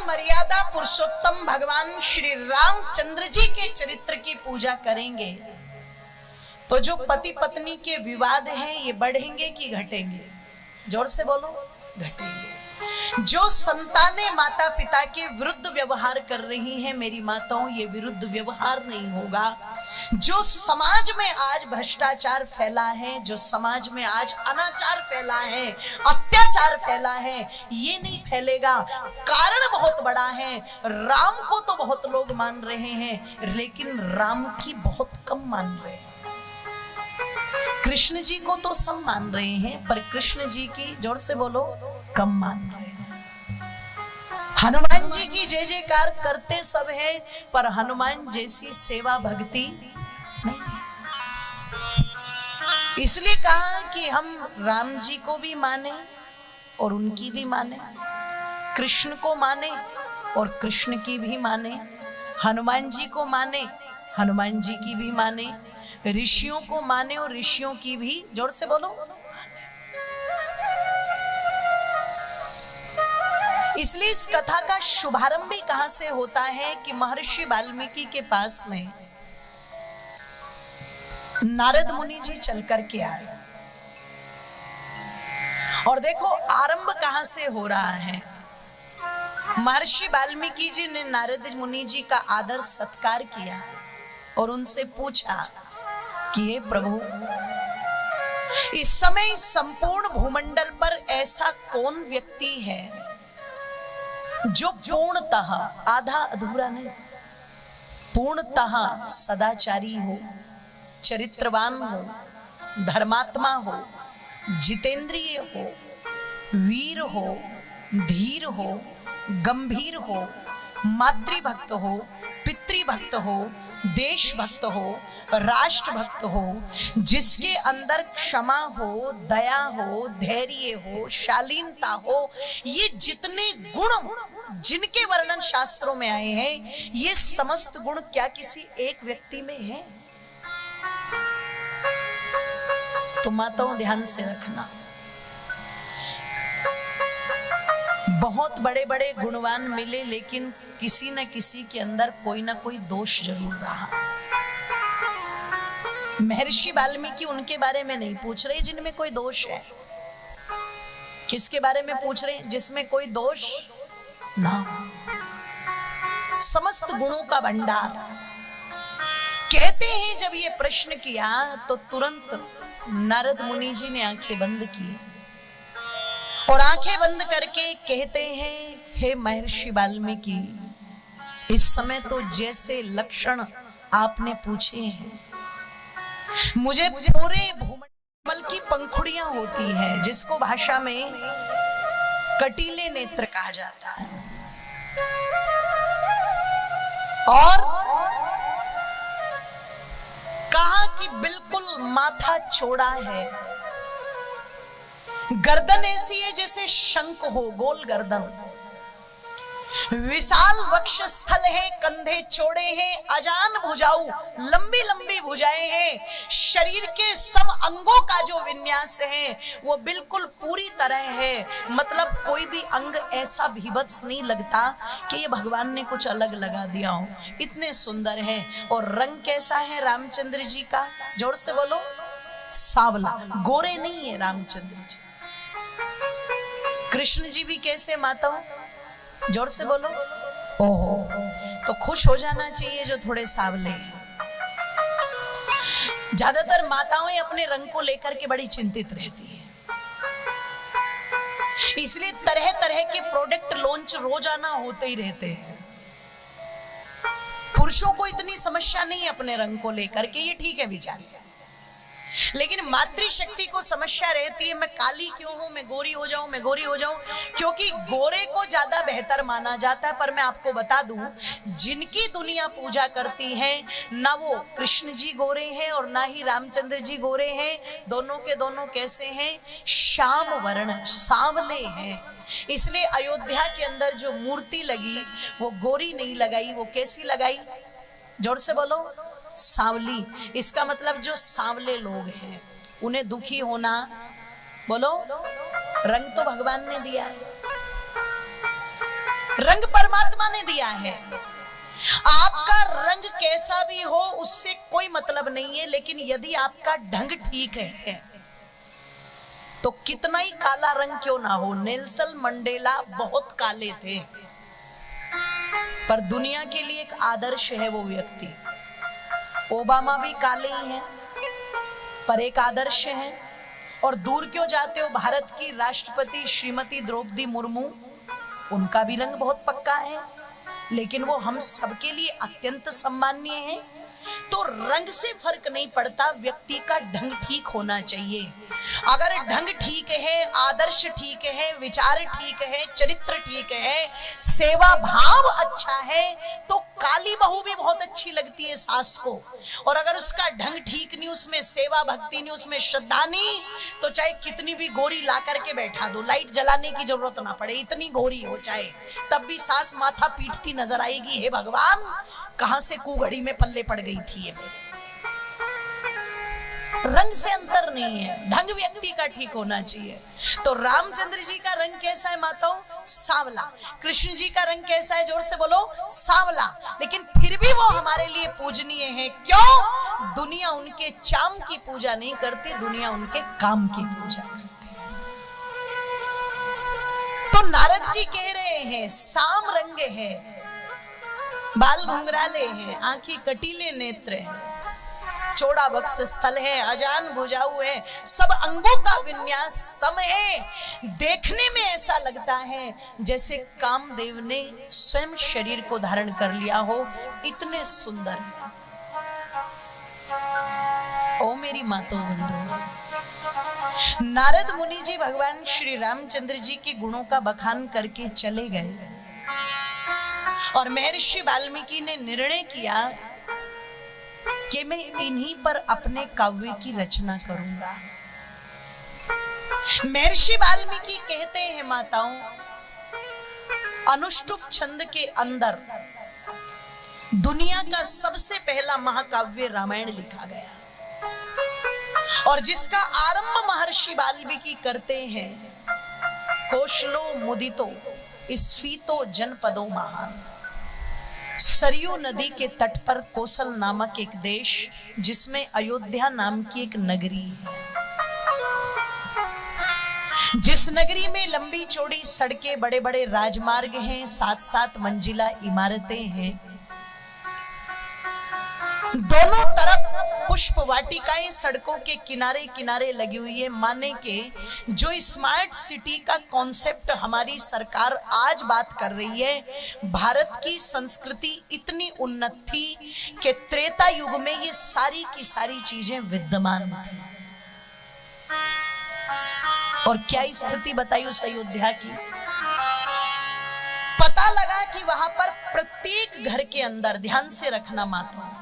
मर्यादा पुरुषोत्तम भगवान श्री रामचंद्र जी के चरित्र की पूजा करेंगे तो जो पति पत्नी के विवाद हैं ये बढ़ेंगे कि घटेंगे? जोर से बोलो, घटेंगे। जो संतानें माता पिता के विरुद्ध व्यवहार कर रही हैं मेरी माताओं, ये विरुद्ध व्यवहार नहीं होगा। जो समाज में आज भ्रष्टाचार फैला है, जो समाज में आज अनाचार फैला है, अत्याचार फैला है, ये नहीं फैलेगा। कारण बहुत बड़ा है। राम को तो बहुत लोग मान रहे हैं लेकिन राम की बहुत कम मान रहे हैं। कृष्ण जी को तो सब मान रहे हैं पर कृष्ण जी की, जोर से बोलो, कम मान रहे हैं। हनुमान जी की जय जयकार करते सब है पर हनुमान जैसी सेवा भक्ति नहीं। इसलिए कहा कि हम राम जी को भी माने और उनकी भी माने, कृष्ण को माने और कृष्ण की भी माने, हनुमान जी को माने, हनुमान जी की भी माने, ऋषियों को माने और ऋषियों की भी, जोर से बोलो, इसलिए इस कथा का शुभारंभ भी कहां से होता है कि महर्षि वाल्मीकि के पास में नारद मुनि जी चल करके आए। और देखो आरंभ कहां से हो रहा है। महर्षि वाल्मीकि जी ने नारद मुनि जी का आदर सत्कार किया और उनसे पूछा कि हे प्रभु, इस समय संपूर्ण भूमंडल पर ऐसा कौन व्यक्ति है जो पूर्णतः, आधा अधूरा नहीं, पूर्णतः सदाचारी हो, चरित्रवान हो, धर्मात्मा हो, जितेंद्रिय हो, वीर हो, धीर हो, गंभीर हो, मातृभक्त हो, पितृभक्त हो, देशभक्त हो, राष्ट्रभक्त हो, जिसके अंदर क्षमा हो, दया हो, धैर्य हो, शालीनता हो, ये जितने गुण जिनके वर्णन शास्त्रों में आए हैं, ये समस्त गुण क्या किसी एक व्यक्ति में है? तो माताओं ध्यान से रखना, बहुत बड़े बड़े गुणवान मिले लेकिन किसी न किसी के अंदर कोई ना कोई दोष जरूर रहा। महर्षि वाल्मीकि उनके बारे में नहीं पूछ रहे जिनमें कोई दोष है। किसके बारे में पूछ रहे? जिसमें कोई दोष ना हो, समस्त गुणों का भंडार। कहते हैं जब ये प्रश्न किया तो तुरंत नारद मुनि जी ने आंखें बंद की और आंखें बंद करके कहते हैं, हे महर्षि वाल्मीकि, इस समय तो जैसे लक्षण आपने पूछे हैं, मुझे पूरे भूमंडल की पंखुड़ियां होती हैं, जिसको भाषा में कटीले नेत्र कहा जाता है, और कहा कि बिल्कुल माथा चौड़ा है, गर्दन ऐसी है जैसे शंख हो, गोल गर्दन, विशाल वक्षस्थल है, कंधे चौड़े हैं, अजान भुजाऊ, लंबी लंबी भुजाएं हैं, शरीर के सब अंगों का जो विन्यास है वो बिल्कुल पूरी तरह है। मतलब कोई भी अंग ऐसा भीभत्स नहीं लगता कि ये भगवान ने कुछ अलग लगा दिया हो, इतने सुंदर है। और रंग कैसा है रामचंद्र जी का? जोर से बोलो, सांवला, गोरे नहीं है रामचंद्र जी। कृष्ण जी भी कैसे माताओं? जोर से बोलो, ओहो, तो खुश हो जाना चाहिए जो थोड़े सांवले हैं। ज्यादातर माताएं अपने रंग को लेकर के बड़ी चिंतित रहती है, इसलिए तरह तरह के प्रोडक्ट लॉन्च रोजाना होते ही रहते हैं। पुरुषों को इतनी समस्या नहीं अपने रंग को लेकर के, ये ठीक है बेचारी, लेकिन मातृशक्ति को समस्या रहती है, मैं काली क्यों हूं, मैं गोरी हो जाऊं, मैं गोरी हो जाऊं, क्योंकि गोरे को ज्यादा बेहतर माना जाता है। पर मैं आपको बता दूं, जिनकी दुनिया पूजा करती है ना वो कृष्ण जी गोरे हैं और ना ही रामचंद्र जी गोरे हैं, दोनों के दोनों कैसे हैं? श्याम वर्ण, सांवले हैं। इसलिए अयोध्या के अंदर जो मूर्ति लगी वो गोरी नहीं लगाई, वो कैसी लगाई? जोर से बोलो, सांवली। इसका मतलब जो सांवले लोग हैं उन्हें दुखी होना, बोलो, रंग तो भगवान ने दिया है। रंग परमात्मा ने दिया है। आपका रंग कैसा भी हो उससे कोई मतलब नहीं है, लेकिन यदि आपका ढंग ठीक है तो कितना ही काला रंग क्यों ना हो। नेल्सन मंडेला बहुत काले थे, पर दुनिया के लिए एक आदर्श है वो व्यक्ति। ओबामा भी काले ही हैं, पर एक आदर्श है। और दूर क्यों जाते हो, भारत की राष्ट्रपति श्रीमती द्रौपदी मुर्मू, उनका भी रंग बहुत पक्का है, लेकिन वो हम सबके लिए अत्यंत सम्माननीय है। तो रंग से फर्क नहीं पड़ता, व्यक्ति का ढंग ठीक होना चाहिए। अगर ढंग ठीक है, आदर्श ठीक है, विचार ठीक है, चरित्र ठीक है, सेवा भाव अच्छा है, तो काली बहू भी बहुत अच्छी लगती है सास को। और अगर उसका ढंग ठीक नहीं, उसमें सेवा भक्ति नहीं, उसमें श्रद्धा नहीं, तो चाहे कितनी भी गोरी ला करके बैठा दो, लाइट जलाने की जरूरत ना पड़े, इतनी गोरी हो चाहे, तब भी सास माथा पीटती नजर आएगी। हे भगवान, कहां से कुघड़ी में पल्ले पड़ गई थी ये। रंग से अंतर नहीं है, ढंग व्यक्ति का ठीक होना चाहिए। तो रामचंद्र जी का रंग कैसा है माताओं? सांवला। कृष्ण जी का रंग कैसा है? जोर से बोलो, सांवला। लेकिन फिर भी वो हमारे लिए पूजनीय है। क्यों? दुनिया उनके चाम की पूजा नहीं करती, दुनिया उनके काम की पूजा करती है। तो नारद जी कह रहे हैं साम रंग है, बाल घुंघराले हैं, आंखें कटीले नेत्र हैं, चौड़ा वक्ष स्थल है, अजान भुजाऊ है, सब अंगों का विन्यास सम है। देखने में ऐसा लगता है जैसे कामदेव ने स्वयं शरीर को धारण कर लिया हो, इतने सुंदर। ओ मेरी मातो बंधु, नारद मुनि जी भगवान श्री रामचंद्र जी के गुणों का बखान करके चले गए और महर्षि वाल्मीकि ने निर्णय किया कि मैं इन्हीं पर अपने काव्य की रचना करूंगा। महर्षि वाल्मीकि कहते हैं माताओं, अनुष्टुप छंद के अंदर दुनिया का सबसे पहला महाकाव्य रामायण लिखा गया, और जिसका आरंभ महर्षि वाल्मीकि करते हैं, कौशलो मुदितो स्फीतो जनपदों महान। सरयू नदी के तट पर कौशल नामक एक देश, जिसमें अयोध्या नाम की एक नगरी है, जिस नगरी में लंबी चौड़ी सड़कें, बड़े बड़े राजमार्ग हैं, 7-7 मंजिला इमारतें हैं, दोनों तरफ पुष्प वाटिकाएं सड़कों के किनारे किनारे लगी हुई है। माने के जो स्मार्ट सिटी का कॉन्सेप्ट हमारी सरकार आज बात कर रही है, भारत की संस्कृति इतनी उन्नत थी कि त्रेता युग में ये सारी की सारी चीजें विद्यमान थी। और क्या स्थिति बताई उस अयोध्या की? पता लगा कि वहां पर प्रत्येक घर के अंदर, ध्यान से रखना माता,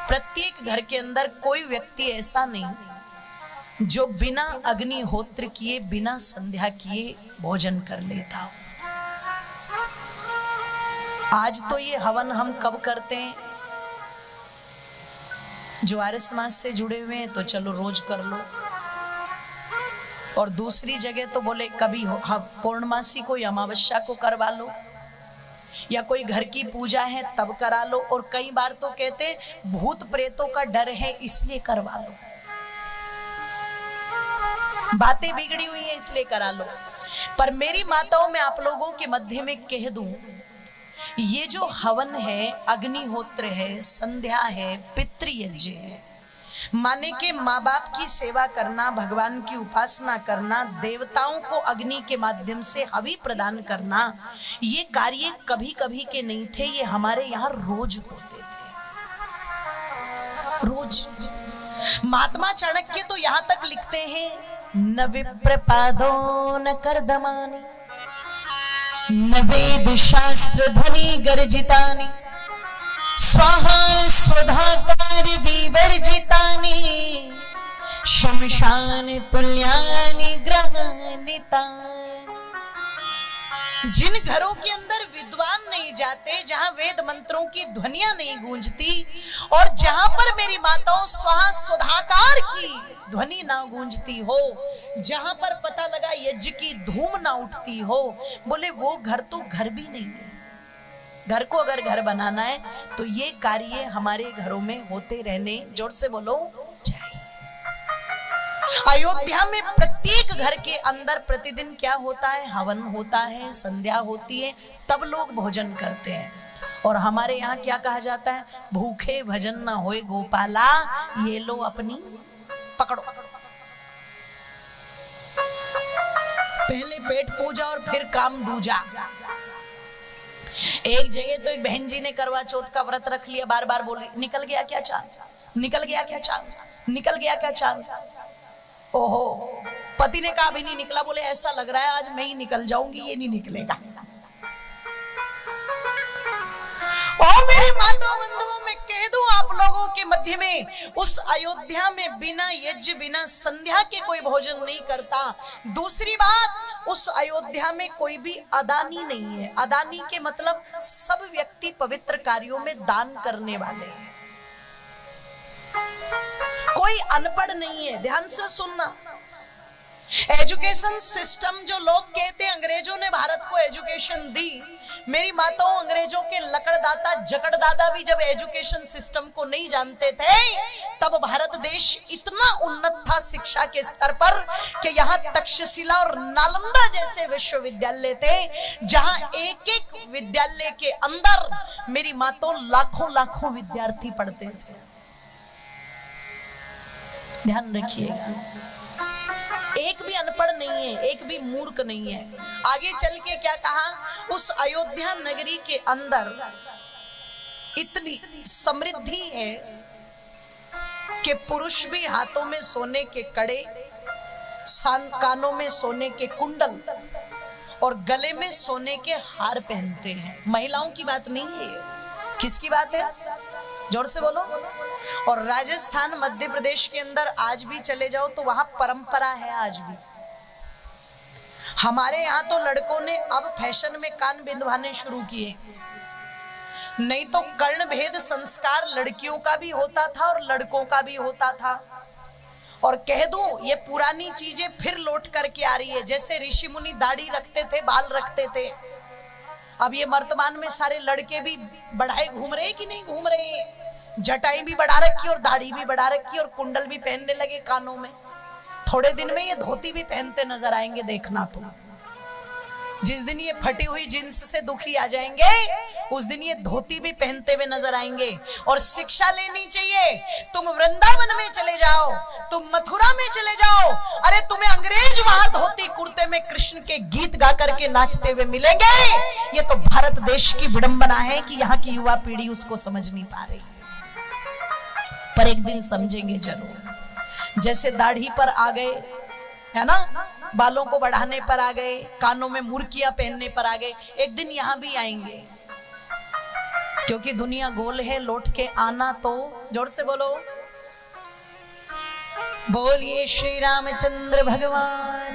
प्रत्येक घर के अंदर कोई व्यक्ति ऐसा नहीं जो बिना अग्निहोत्र किए, बिना संध्या किए भोजन कर लेता हो। आज तो ये हवन हम कब करते हैं? जो आर्य समाज से जुड़े हुए हैं तो चलो रोज कर लो, और दूसरी जगह तो बोले कभी पूर्णमासी को, अमावस्या को करवा लो, या कोई घर की पूजा है तब करा लो, और कई बार तो कहते भूत प्रेतों का डर है इसलिए करवा लो, बातें बिगड़ी हुई है इसलिए करा लो। पर मेरी माताओं, मैं आप लोगों के मध्य में कह दूं, ये जो हवन है, अग्निहोत्र है, संध्या है, पितृयज्ञ है, माने के माँ बाप की सेवा करना, भगवान की उपासना करना, देवताओं को अग्नि के माध्यम से हवि प्रदान करना, ये कार्य कभी कभी के नहीं थे, ये हमारे यहाँ रोज होते थे, रोज। महात्मा चाणक्य तो यहाँ तक लिखते हैं, न विप्रपादो न कर्दमानि, न वेद शास्त्र ध्वनि गर्जितानि, स्वाहा स्वधाकार विवर्जितानि, शमशान तुल्यानि ग्रहणितानि। जिन घरों के अंदर विद्वान नहीं जाते, जहां वेद मंत्रों की ध्वनियां नहीं गूंजती, और जहां पर मेरी माताओं स्वाहा स्वधाकार की ध्वनि ना गूंजती हो, जहां पर पता लगा यज्ञ की धूम ना उठती हो, बोले वो घर तो घर भी नहीं है। घर को अगर घर बनाना है तो ये कार्य हमारे घरों में होते रहने, जोर से बोलो, चाहिए। अयोध्या में प्रत्येक घर के अंदर प्रतिदिन क्या होता है? हवन होता है, संध्या होती है, तब लोग भोजन करते हैं। और हमारे यहाँ क्या कहा जाता है? भूखे भजन न होए गोपाला, ये लो अपनी पकड़ो। पहले पेट पूजा और फिर काम दूजा। एक जगह तो एक बहन जी ने करवा चौथ का व्रत रख लिया, बार बार बोली निकल गया क्या चांद, निकल गया क्या चांद, निकल गया क्या चांद। ओहो, पति ने कहा अभी नहीं निकला, बोले ऐसा लग रहा है आज मैं ही निकल जाऊंगी, ये नहीं निकलेगा। ओ मेरे माताओं बंधुओं, मैं कह दूं आप लोगों के मध्य में, उस अयोध्या में बिना यज्ञ बिना संध्या के कोई भोजन नहीं करता। दूसरी बात, उस अयोध्या में कोई भी अदानी नहीं है। अदानी के मतलब सब व्यक्ति पवित्र कार्यों में दान करने वाले हैं। कोई अनपढ़ नहीं है। ध्यान से सुनना, एजुकेशन सिस्टम जो लोग कहते हैं अंग्रेजों ने भारत को एजुकेशन दी, मेरी माताओं अंग्रेजों के लकड़दाता जकड़दादा भी जब एजुकेशन सिस्टम को नहीं जानते थे, तब भारत देश इतना उन्नत था शिक्षा के स्तर पर कि यहाँ तक्षशिला और नालंदा जैसे विश्वविद्यालय थे, जहां एक एक विद्यालय के अंदर मेरी माताओं लाखों लाखों विद्यार्थी पढ़ते थे। ध्यान रखिएगा, एक भी अनपढ़ नहीं है, एक भी मूर्ख नहीं है। आगे चल के क्या कहा? उस अयोध्या नगरी के अंदर इतनी समृद्धि है कि पुरुष भी हाथों में सोने के कड़े, कानों में सोने के कुंडल और गले में सोने के हार पहनते हैं। महिलाओं की बात नहीं है, किसकी बात है? जोर से बोलो। और राजस्थान मध्य प्रदेश के अंदर आज भी चले जाओ तो वहां परंपरा है आज भी। हमारे यहाँ तो लड़कों ने अब फैशन में कान बिंदवाने शुरू किए, नहीं तो कर्ण भेद संस्कार लड़कियों का भी होता था और लड़कों का भी होता था। और कह दूं, ये पुरानी चीजें फिर लौट करके आ रही है। जैसे ऋषि मुनि दाढ़ी रखते थे, बाल रखते थे, अब ये वर्तमान में सारे लड़के भी बढ़ाए घूम रहे कि नहीं घूम रहे? जटाई भी बढ़ा रखी और दाढ़ी भी बढ़ा रखी और कुंडल भी पहनने लगे कानों में। थोड़े दिन में ये धोती भी पहनते नजर आएंगे, देखना तुम। जिस दिन ये फटी हुई जींस से दुखी आ जाएंगे, उस दिन ये धोती भी पहनते हुए नजर आएंगे। और शिक्षा लेनी चाहिए। तुम वृंदावन में चले जाओ, तुम मथुरा में चले जाओ, अरे तुम्हें अंग्रेज वहां धोती कुर्ते में कृष्ण के गीत गा करके नाचते हुए मिलेंगे। ये तो भारत देश की विडंबना है कि यहाँ की युवा पीढ़ी उसको समझ नहीं पा रही, पर एक दिन समझेंगे जरूर। जैसे दाढ़ी पर आ गए, है ना, बालों को बढ़ाने पर आ गए, कानों में मुर्कियां पहनने पर आ गए, एक दिन यहां भी आएंगे, क्योंकि दुनिया गोल है, लौट के आना तो। जोर से बोलो, बोलिए श्री रामचंद्र भगवान